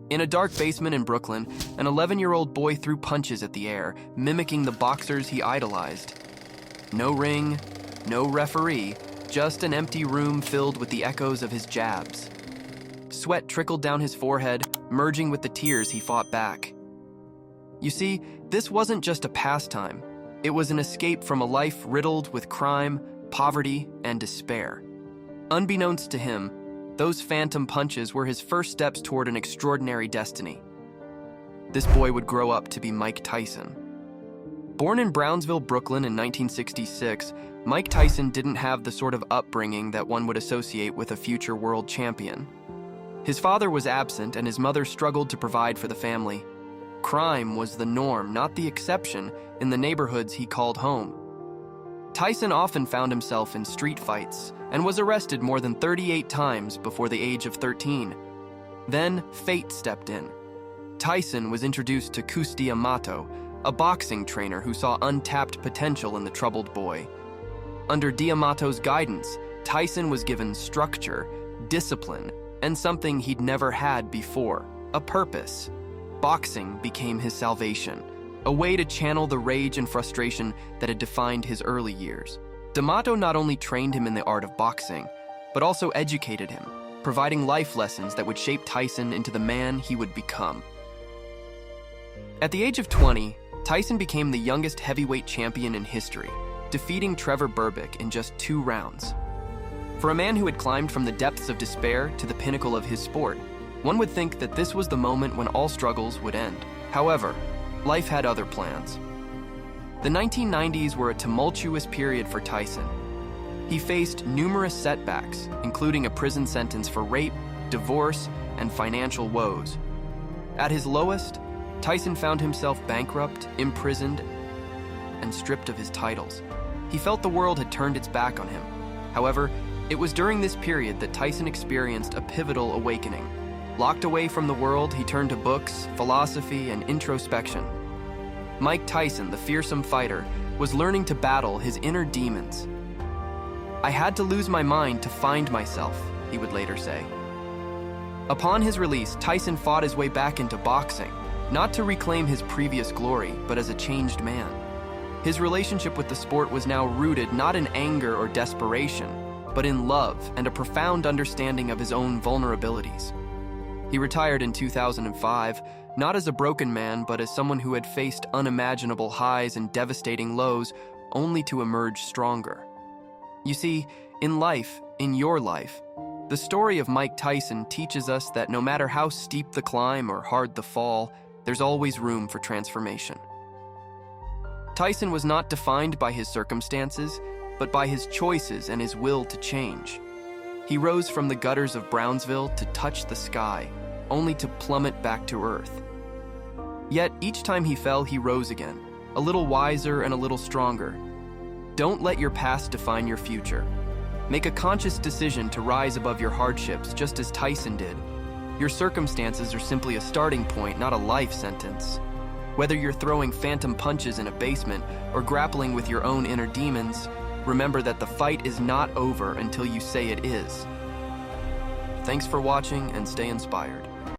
In a dark basement in Brooklyn, an 11-year-old boy threw punches at the air, mimicking the boxers he idolized. No ring, no referee, just an empty room filled with the echoes of his jabs. Sweat trickled down his forehead, merging with the tears he fought back. You see, this wasn't just a pastime. It was an escape from a life riddled with crime, poverty, and despair. Unbeknownst to him, those phantom punches were his first steps toward an extraordinary destiny. This boy would grow up to be Mike Tyson. Born in Brownsville, Brooklyn in 1966, Mike Tyson didn't have the sort of upbringing that one would associate with a future world champion. His father was absent and his mother struggled to provide for the family. Crime was the norm, not the exception, in the neighborhoods he called home. Tyson often found himself in street fights and was arrested more than 38 times before the age of 13. Then, fate stepped in. Tyson was introduced to Cus D'Amato, a boxing trainer who saw untapped potential in the troubled boy. Under D'Amato's guidance, Tyson was given structure, discipline, and something he'd never had before, a purpose. Boxing became his salvation, a way to channel the rage and frustration that had defined his early years. D'Amato not only trained him in the art of boxing, but also educated him, providing life lessons that would shape Tyson into the man he would become. At the age of 20, Tyson became the youngest heavyweight champion in history, defeating Trevor Berbick in just 2 rounds. For a man who had climbed from the depths of despair to the pinnacle of his sport, one would think that this was the moment when all struggles would end. However, life had other plans. The 1990s were a tumultuous period for Tyson. He faced numerous setbacks, including a prison sentence for rape, divorce, and financial woes. At his lowest, Tyson found himself bankrupt, imprisoned, and stripped of his titles. He felt the world had turned its back on him. However, it was during this period that Tyson experienced a pivotal awakening. Locked away from the world, he turned to books, philosophy, and introspection. Mike Tyson, the fearsome fighter, was learning to battle his inner demons. "I had to lose my mind to find myself," he would later say. Upon his release, Tyson fought his way back into boxing, not to reclaim his previous glory, but as a changed man. His relationship with the sport was now rooted not in anger or desperation, but in love and a profound understanding of his own vulnerabilities. He retired in 2005, not as a broken man, but as someone who had faced unimaginable highs and devastating lows, only to emerge stronger. You see, in life, in your life, the story of Mike Tyson teaches us that no matter how steep the climb or hard the fall, there's always room for transformation. Tyson was not defined by his circumstances, but by his choices and his will to change. He rose from the gutters of Brownsville to touch the sky, only to plummet back to earth. Yet each time he fell, he rose again, a little wiser and a little stronger. Don't let your past define your future. Make a conscious decision to rise above your hardships, just as Tyson did. Your circumstances are simply a starting point, not a life sentence. Whether you're throwing phantom punches in a basement or grappling with your own inner demons, remember that the fight is not over until you say it is. Thanks for watching and stay inspired.